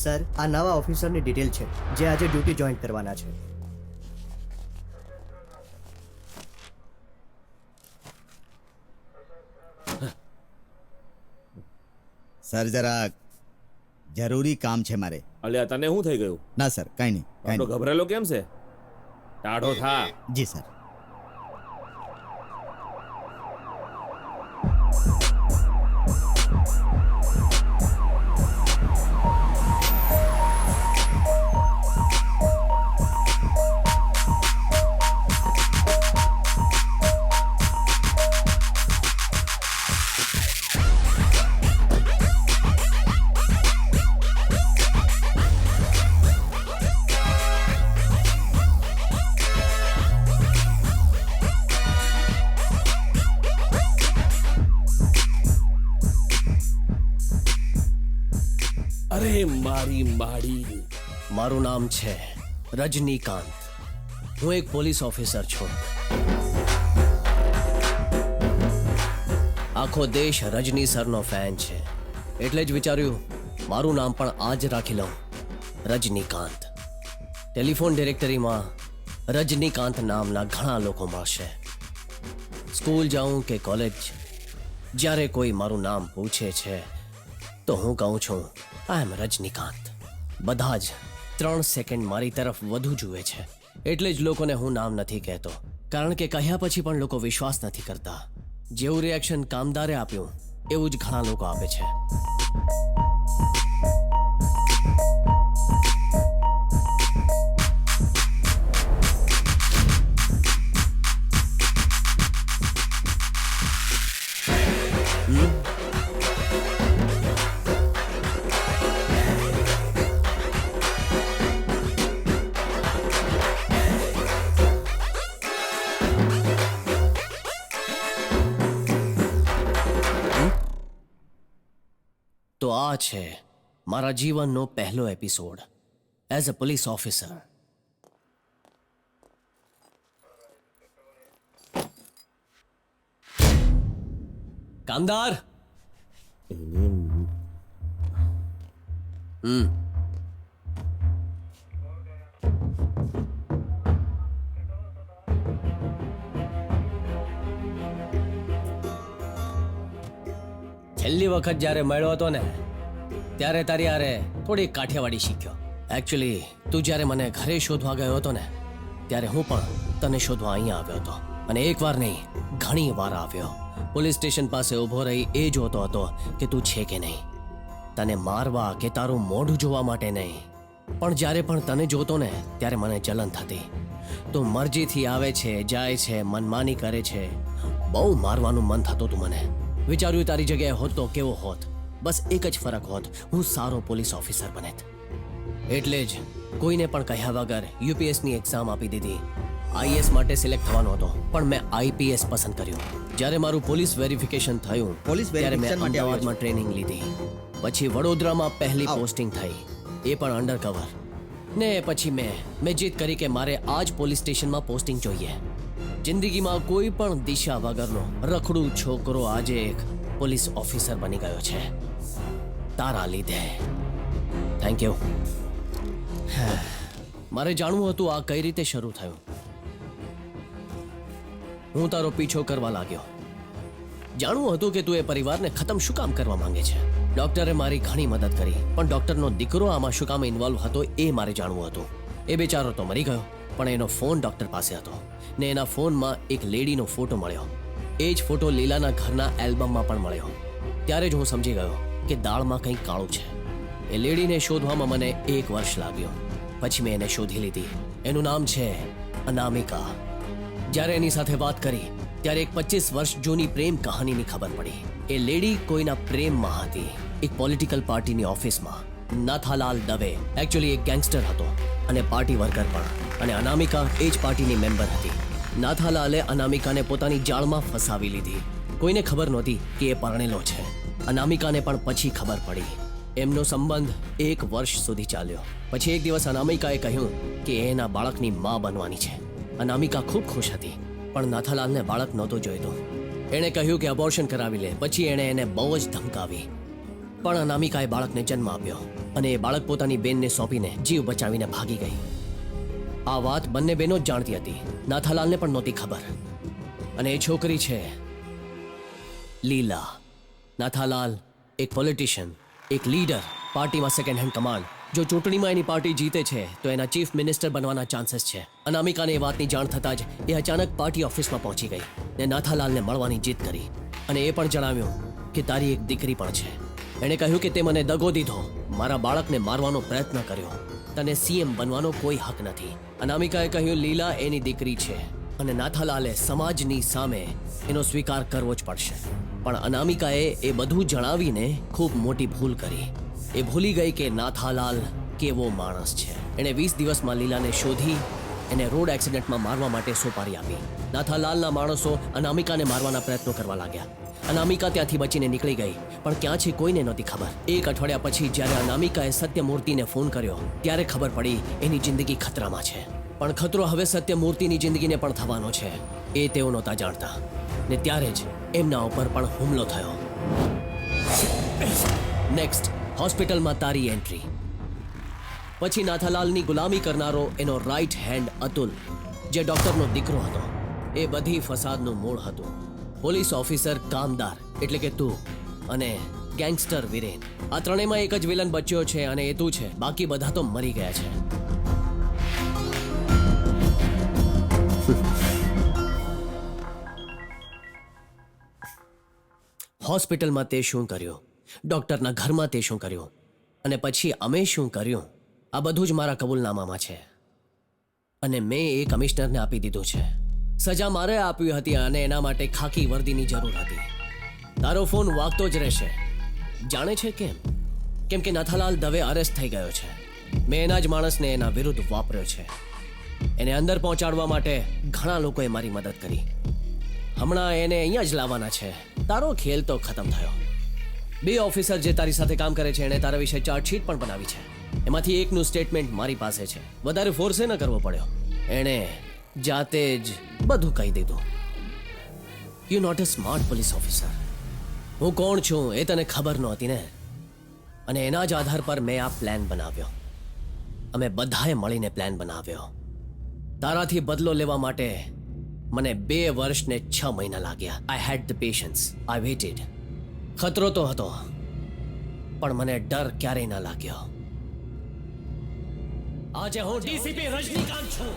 Sir, આ નવા ઓફિસરની detail છે જે આજે ડ્યુટી જોઈન કરવાના છે. સર જરાક જરૂરી કામ છે મારે. અલ્યા તને શું થઈ ગયું? ના સર, કાંઈ નહીં, કાંઈ આટલો ગભરેલો કેમ છે? ટાઢો થા. નહીં. જી સર. અરે મારી માડી. મારું નામ છે રજનીકાંત. હું એક પોલીસ ઓફિસર છું. આખો દેશ રજની સરનો ફેન છે, એટલે જ વિચાર્યું મારું નામ પણ આ જ રાખી લઉં, રજનીકાંત. ટેલિફોન ડિરેક્ટરીમાં રજનીકાંત નામના ઘણા લોકો મળશે. સ્કૂલ જાઉં કે કોલેજ, જ્યારે કોઈ મારું નામ પૂછે છે તો હું કહું છું આઈ એમ રજનીકાંત. બધા જ 3 સેકન્ડ મારી તરફ વધુ જુએ છે. એટલે જ લોકોને હું નામ નથી કહેતો, કારણ કે કહ્યા પછી પણ લોકો વિશ્વાસ નથી કરતા. જેવું રિએક્શન કામદારે આપ્યું એવું જ ઘણા લોકો આપે છે. તો આ છે મારા જીવનનો પહેલો episode as a police officer. કામદાર, છેલ્લી વખત જ્યારે મળ્યો હતો ને ત્યારે તારી હારે થોડી કાઠિયાવાડી શીખ્યો. એકચ્યુઅલી તું જ્યારે મને ઘરે શોધવા ગયો હતો ને ત્યારે હું પણ તને શોધવા અહીંયા આવ્યો હતો. અને એકવાર નહીં, ઘણી વાર આવ્યો. પોલીસ સ્ટેશન પાસે ઊભો રહી એ જોતો હતો કે તું છે કે નહીં. તને મારવા કે તારું મોઢું જોવા માટે નહીં, પણ જ્યારે પણ તને જોતો ને ત્યારે મને જલન થતી. તું મરજીથી આવે છે, જાય છે, મનમાની કરે છે. બહુ મારવાનું મન થતું તું મને. વિચાર્યું તારી જગ્યાએ હોત તો કેવો હોત. બસ એક જ ફરક હોત, હું સારો પોલીસ ઓફિસર બનેત. એટલે જ કોઈને પણ કહ્યા વગર યુપીએસની એક્ઝામ આપી દીધી. આઈએએસ માટે સિલેક્ટ થવાનો હતો, પણ મેં આઈપીએસ પસંદ કર્યું. જ્યારે મારું પોલીસ વેરિફિકેશન થયું ત્યારે મેં અમદાવાદમાં ટ્રેનિંગ લીધી. પછી વડોદરામાં પહેલી પોસ્ટિંગ થઈ, એ પણ અંડર કવર. ને પછી મેં જીદ કરી કે મારે આ જ પોલીસ સ્ટેશનમાં પોસ્ટિંગ જોઈએ. જિંદગીમાં કોઈ પણ દિશા વગરનો રખડું છોકરો આજે એક પોલીસ ઓફિસર બની ગયો છે, તારા લીધે. Thank you. મારે જાણવું હતું આ કઈ રીતે શરૂ થયું. હું તારો પીછો કરવા લાગ્યો. જાણવું હતું કે તું એ પરિવારને ખતમ શું કામ કરવા માંગે છે. ડોક્ટરે મારી ઘણી મદદ કરી, પણ ડોક્ટરનો દીકરો આમાં શું કામ ઇન્વોલ્વ હતો એ મારે જાણવું હતું. એ બેચારો તો મરી ગયો, પણ એનો ફોન ડોક્ટર પાસે હતો ને એના ફોનમાં એક લેડીનો ફોટો મળ્યો. એ જ ફોટો લીલાના ઘરના એલ્બમમાં પણ મળ્યો. ત્યારે જ હું સમજી ગયો કે દાળમાં કંઈક કાળું છે. એ લેડીને શોધવામાં મને 1 વર્ષ લાગ્યો. પછી મેં એને શોધી લીધી. એનું નામ છે અનામિકા. જ્યારે એની સાથે વાત કરી ત્યારે એક 25 વર્ષ જૂની પ્રેમ કહાનીની ખબર પડી. એ લેડી કોઈના પ્રેમમાં હતી, એક પોલિટિકલ પાર્ટીની ઓફિસમાં. નાથાલાલ દવે એકચ્યુઅલી એક ગેંગસ્ટર હતો અને પાર્ટી વર્કર પણ, અને અનામિકા એ જ પાર્ટીની મેમ્બર હતી. નાથાલાલે અનામિકાને પોતાની જાળમાં ફસાવી લીધી. કોઈને ખબર નહોતી કે એ પરણેલો છે. અનામિકાને પણ પછી ખબર પડી. એમનો સંબંધ 1 વર્ષ સુધી ચાલ્યો. પછી એક દિવસ અનામિકાએ કહ્યું કે એ એના બાળકની માં બનવાની છે. અનામિકા ખૂબ ખુશ હતી, પણ નાથાલાલને બાળક નહોતો જોઈતો. એણે કહ્યું કે અબોર્શન કરાવી લે. પછી એણે એને બહુ જ ધમકાવી. પણ અનામિકાએ બાળકને જન્મ આપ્યો અને એ બાળક પોતાની બેનને સોંપીને જીવ બચાવીને ભાગી ગઈ. આ વાત બંને બહેનો જ જાણતી હતી. નાથાલાલને પણ નહોતી ખબર. અને એ છોકરી છે લીલા. નાથાલાલ એક પોલિટિશિયન, એક લીડર, પાર્ટીમાં સેકન્ડ હેન્ડ કમાન્ડ. જો ચૂંટણીમાં એની પાર્ટી જીતે છે તો એના ચીફ મિનિસ્ટર બનવાના ચાન્સીસ છે. અનામિકાને એ વાતની જાણ થતાં જ એ અચાનક પાર્ટી ઓફિસમાં પહોંચી ગઈ ને નાથાલાલને મળવાની જીદ કરી. અને એ પણ જણાવ્યું કે તારી એક દીકરી પણ છે. એણે કહ્યું કે તે મને દગો દીધો, મારા બાળકને મારવાનો પ્રયત્ન કર્યો, તને સીએમ બનવાનો કોઈ હક નથી. અનામિકાએ કહ્યું લીલા એની દીકરી છે અને નાથાલાલે સમાજની સામે એનો સ્વીકાર કરવો જ પડશે. પણ અનામિકાએ એ બધું જણાવીને ખૂબ મોટી ભૂલ કરી. એ ભૂલી ગઈ કે નાથાલાલ કેવો માણસ છે. એણે 20 દિવસમાં લીલાને શોધી એને રોડ એક્સિડન્ટમાં મારવા માટે સોપારી આપી. નાથાલાલના માણસો અનામિકાને મારવાના પ્રયત્નો કરવા લાગ્યા. અનામિકા ત્યાંથી બચીને નીકળી ગઈ, પણ ક્યાં છે કોઈને નહોતી ખબર. એક અઠવાડિયા પછી જ્યારે અનામિકાએ સત્યમૂર્તિને ફોન કર્યો ત્યારે ખબર પડી એની જિંદગી ખતરામાં છે. પણ ખતરો હવે સત્યમૂર્તિની જિંદગીને પણ થવાનો છે એ તેઓ નહોતા જાણતા. ને ત્યારે જ એમના ઉપર પણ હુમલો થયો. નેક્સ્ટ, હોસ્પિટલમાં તારી એન્ટ્રી. પછી નાથાલાલની ગુલામી કરનારો એનો રાઈટ હેન્ડ અતુલ, જે ડોક્ટરનો દીકરો હતો. એ બધી ફસાદનું મૂળ હતું. પોલીસ ઓફિસર કામદાર એટલે કે તું, અને ગેંગસ્ટર વિરેન. આ ત્રણેયમાં એક જ વિલન બચ્યો છે અને એ તું છે. બાકી બધા તો મરી ગયા છે. હોસ્પિટલમાં તે શું કર્યું, ડોક્ટરના ઘરમાં તે શું કર્યું, અને પછી અમે શું કર્યું, આ બધું જ મારા કબૂલનામામાં છે. અને મેં એ કમિશનરને આપી દીધું છે. સજા મારે આપવી હતી અને એના માટે ખાકી વર્દીની જરૂર હતી. તારો ફોન વાગતો જ રહેશે. જાણે છે કેમ? કેમ કે નાથાલાલ દવે અરેસ્ટ થઈ ગયો છે. મેં એના જ માણસને એના વિરુદ્ધ વાપર્યો છે. એને અંદર પહોંચાડવા માટે ઘણા લોકોએ મારી મદદ કરી. હમણાં એને અહીંયા જ લાવવાના છે. તારો ખેલ તો ખતમ થયો. 2 ઓફિસર જે તારી સાથે કામ કરે છે એણે તારા વિશે ચાર્જશીટ પણ બનાવી છે. એમાંથી એકનું સ્ટેટમેન્ટ મારી પાસે છે. વધારે ફોર્સે ન કરવો પડ્યો. એણે જાતે જ બધું કહી દીધું. You not a smart police officer. હું કોણ છું એ તને ખબર નહોતી ને. અને એના જ આધાર પર મેં આ પ્લાન બનાવ્યો. અમે બધાએ મળીને પ્લાન બનાવ્યો. તારાથી બદલો લેવા માટે મને 2 વર્ષ ને 6 મહિના લાગ્યા. I had the patience. I waited. ખતરો તો હતો, પણ મને ડર ક્યારેય ના લાગ્યો. આજે હું ડીસીપી રજનીકાંત છું.